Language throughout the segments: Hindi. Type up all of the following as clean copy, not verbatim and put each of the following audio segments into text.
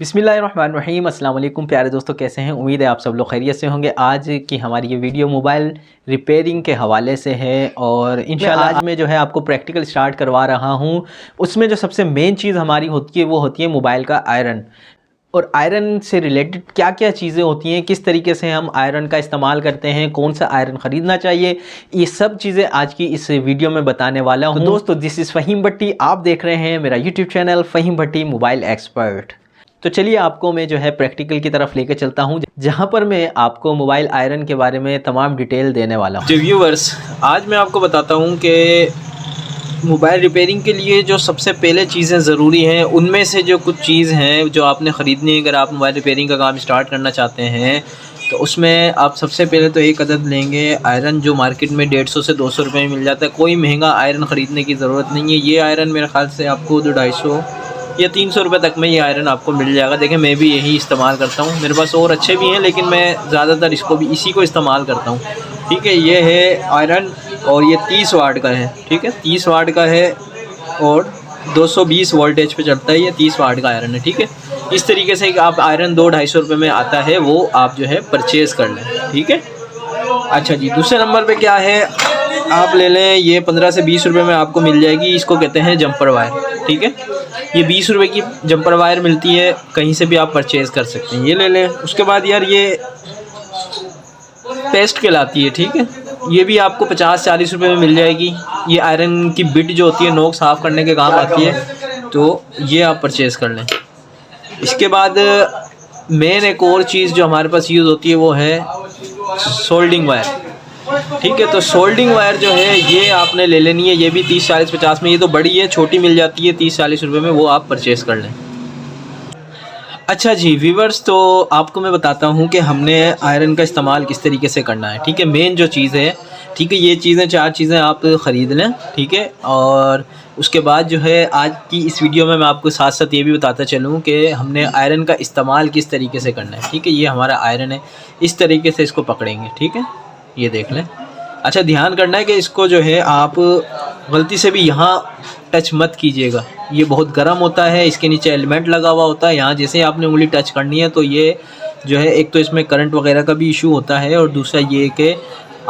बिस्मिल्लाहिर्रहमानिर्रहीम। अस्सलाम वालेकुम प्यारे दोस्तों, कैसे हैं? उम्मीद है आप सब लोग खैरियत से होंगे। आज की हमारी ये वीडियो मोबाइल रिपेयरिंग के हवाले से है और इंशाल्लाह आज मैं जो है आपको प्रैक्टिकल स्टार्ट करवा रहा हूँ। उसमें जो सबसे मेन चीज़ हमारी होती है वो होती है मोबाइल का आयरन। और आयरन से रिलेटेड क्या क्या चीज़ें होती हैं, किस तरीके से हम आयरन का इस्तेमाल करते हैं, कौन सा आयरन ख़रीदना चाहिए, ये सब चीज़ें आज की इस वीडियो में बताने वाला हूँ। तो दोस्तों, दिस इज़ फ़हीम भट्टी, आप देख रहे हैं मेरा यूट्यूब चैनल फ़हीम भट्टी मोबाइल एक्सपर्ट। तो चलिए आपको मैं जो है प्रैक्टिकल की तरफ लेकर चलता हूँ, जहाँ पर मैं आपको मोबाइल आयरन के बारे में तमाम डिटेल देने वाला हूँ। व्यूअर्स, आज मैं आपको बताता हूँ कि मोबाइल रिपेयरिंग के लिए जो सबसे पहले चीज़ें ज़रूरी हैं, उनमें से जो कुछ चीज़ हैं जो आपने ख़रीदनी है अगर आप मोबाइल रिपेयरिंग का काम स्टार्ट करना चाहते हैं। तो उसमें आप सबसे पहले तो एक अदद लेंगे आयरन, जो मार्केट में 150 से 200 रुपये में मिल जाता है। कोई महंगा आयरन ख़रीदने की ज़रूरत नहीं है। ये आयरन मेरे ख़्याल से आपको 250 या 300 रुपये तक में ये आयरन आपको मिल जाएगा। देखें, मैं भी यही इस्तेमाल करता हूँ, मेरे पास और अच्छे भी हैं लेकिन मैं ज़्यादातर इसी को इस्तेमाल करता हूँ। ठीक है, ये है आयरन और ये 30 वाट का है। ठीक है, 30 वाट का है और 220 वोल्टेज पे चलता है। ये 30 वाट का आयरन है। ठीक है, इस तरीके से आप आयरन 200-250 रुपये में आता है, वो आप जो है परचेज़ कर लें। ठीक है, अच्छा जी, दूसरे नंबर पे क्या है, आप ले लें ये 15 से 20 रुपये में आपको मिल जाएगी। इसको कहते हैं जंपर वायर। ठीक है, ये 20 रुपये की जंपर वायर मिलती है, कहीं से भी आप परचेज़ कर सकते हैं, ये ले लें। उसके बाद यार ये पेस्ट कहलाती है। ठीक है, ये भी आपको 50-40 रुपये में मिल जाएगी। ये आयरन की बिट जो होती है, नोक साफ़ करने के काम आती है, तो ये आप परचेज़ कर लें। इसके बाद मेन एक और चीज़ जो हमारे पास यूज़ होती है वो है सोल्डिंग वायर। ठीक है, तो सोल्डिंग वायर जो है ये आपने ले लेनी है। ये भी 30-40-50 में, ये तो बड़ी है, छोटी मिल जाती है 30-40 रुपये में, वो आप परचेज़ कर लें। अच्छा जी व्यूअर्स, तो आपको मैं बताता हूँ कि हमने आयरन का इस्तेमाल किस तरीके से करना है। ठीक है, मेन जो चीज़ है, ठीक है, ये चीज़ें 4 चीज़ें आप ख़रीद लें। ठीक है, और उसके बाद जो है आज की इस वीडियो में मैं आपको साथ साथ ये भी बताता चलूँ कि हमने आयरन का इस्तेमाल किस तरीके से करना है। ठीक है, ये हमारा आयरन है, इस तरीके से इसको पकड़ेंगे। ठीक है, ये देख लें। अच्छा, ध्यान करना है कि इसको जो है आप गलती से भी यहाँ टच मत कीजिएगा, ये बहुत गर्म होता है, इसके नीचे एलिमेंट लगा हुआ होता है। यहाँ जैसे आपने उंगली टच करनी है तो ये जो है, एक तो इसमें करंट वगैरह का भी इशू होता है और दूसरा ये कि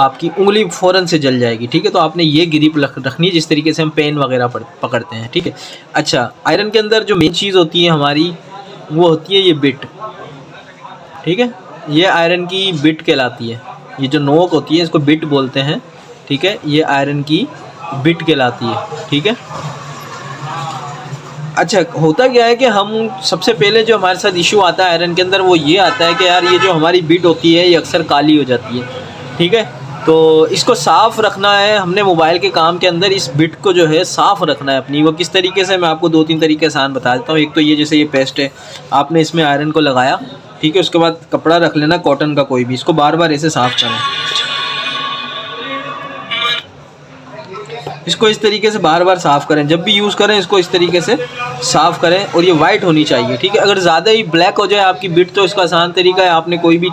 आपकी उंगली फ़ौरन से जल जाएगी। ठीक है, तो आपने ये ग्रिप रखनी है जिस तरीके से हम पेन वगैरह पकड़ते हैं। ठीक है, अच्छा, आयरन के अंदर जो मेन चीज़ होती है हमारी, वो होती है ये बिट। ठीक है, ये आयरन की बिट कहलाती है। ये जो नोक होती है इसको बिट बोलते हैं। ठीक है, ये आयरन की बिट कहलाती है। ठीक है, अच्छा, होता क्या है कि हम सबसे पहले जो हमारे साथ इशू आता है आयरन के अंदर, वो ये आता है कि यार ये जो हमारी बिट होती है ये अक्सर काली हो जाती है। ठीक है, तो इसको साफ़ रखना है हमने मोबाइल के काम के अंदर। इस बिट को जो है साफ़ रखना है अपनी। वो किस तरीके से, मैं आपको 2-3 तरीके आसान बता देता हूँ। एक तो ये, जैसे ये पेस्ट है, आपने इसमें आयरन को लगाया। ठीक है, उसके बाद कपड़ा रख लेना कॉटन का कोई भी, इसको बार बार ऐसे साफ़ करें। इसको इस तरीके से बार बार साफ़ करें, जब भी यूज़ करें इसको इस तरीके से साफ़ करें और ये वाइट होनी चाहिए। ठीक है, अगर ज़्यादा ही ब्लैक हो जाए आपकी बिट तो इसका आसान तरीका है, आपने कोई भी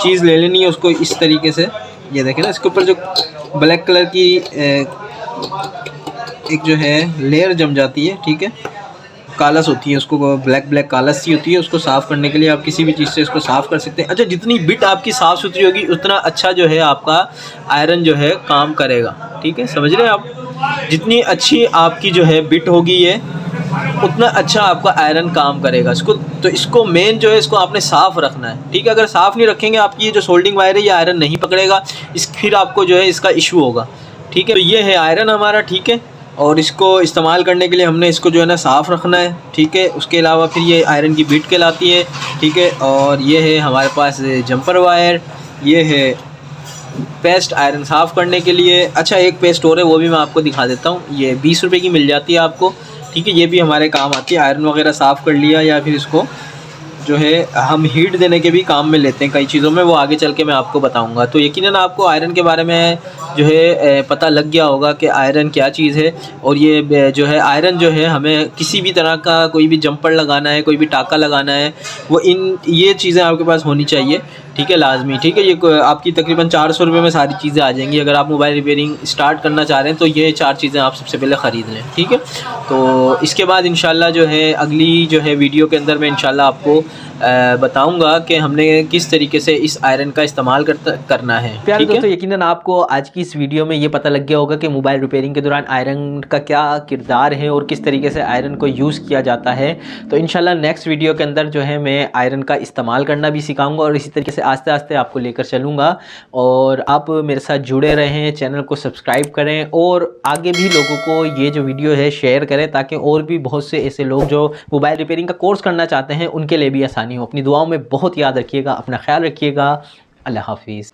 चीज़ ले लेनी है, उसको इस तरीके से, ये देखें ना, इसके ऊपर जो ब्लैक कलर की एक जो है लेयर जम जाती है। ठीक है, कालस होती है, उसको ब्लैक कालस सी होती है, उसको साफ़ करने के लिए आप किसी भी चीज़ से इसको साफ़ कर सकते हैं। अच्छा, जितनी बिट आपकी साफ़ सुथरी होगी उतना अच्छा जो है आपका आयरन जो है काम करेगा। ठीक है, समझ रहे हैं आप? जितनी अच्छी आपकी जो है बिट होगी ये, उतना अच्छा आपका आयरन काम करेगा। इसको मेन जो है, इसको आपने साफ़ रखना है। ठीक है, अगर साफ़ नहीं रखेंगे आपकी ये जो सोल्डिंग वायर है ये आयरन नहीं पकड़ेगा, फिर आपको जो है इसका इशू होगा। ठीक है, तो ये है आयरन हमारा। ठीक है, और इसको इस्तेमाल करने के लिए हमने इसको जो है ना साफ़ रखना है। ठीक है, उसके अलावा फिर ये आयरन की बिट कहलाती है। ठीक है, और ये है हमारे पास जंपर वायर, ये है पेस्ट आयरन साफ़ करने के लिए। अच्छा, एक पेस्ट और है, वो भी मैं आपको दिखा देता हूँ। ये 20 रुपये की मिल जाती है आपको। ठीक है, ये भी हमारे काम आती है। आयरन वगैरह साफ़ कर लिया या फिर इसको जो है हम हीट देने के भी काम में लेते हैं कई चीज़ों में, वो आगे चल के मैं आपको बताऊंगा। तो यकीनन आपको आयरन के बारे में जो है पता लग गया होगा कि आयरन क्या चीज़ है। और ये जो है आयरन जो है, हमें किसी भी तरह का कोई भी जंपर लगाना है, कोई भी टाका लगाना है, वो ये चीज़ें आपके पास होनी चाहिए। ठीक है, लाजमी। ठीक है, ये आपकी तकरीबन 400 रुपये में सारी चीज़ें आ जाएंगी। अगर आप मोबाइल रिपेयरिंग स्टार्ट करना चाह रहे हैं तो ये 4 चीज़ें आप सबसे पहले ख़रीद लें। ठीक है, तो इसके बाद इंशाल्लाह जो है अगली जो है वीडियो के अंदर मैं इंशाल्लाह आपको बताऊंगा कि हमने किस तरीके से इस आयरन का इस्तेमाल करना है। प्यारे दोस्तों, यकीनन आपको आज की इस वीडियो में ये पता लग गया होगा कि मोबाइल रिपेयरिंग के दौरान आयरन का क्या किरदार है और किस तरीके से आयरन को यूज़ किया जाता है। तो इंशाल्लाह नेक्स्ट वीडियो के अंदर जो है मैं आयरन का इस्तेमाल करना भी सिखाऊंगा और इसी तरीके से आस्ते आस्ते आपको लेकर चलूँगा। और आप मेरे साथ जुड़े रहें, चैनल को सब्सक्राइब करें और आगे भी लोगों को ये जो वीडियो है शेयर करें, ताकि और भी बहुत से ऐसे लोग जो मोबाइल रिपेयरिंग का कोर्स करना चाहते हैं उनके लिए भी आसानी हो। अपनी दुआओं में बहुत याद रखिएगा, अपना ख्याल रखिएगा। अल्लाह हाफिज़।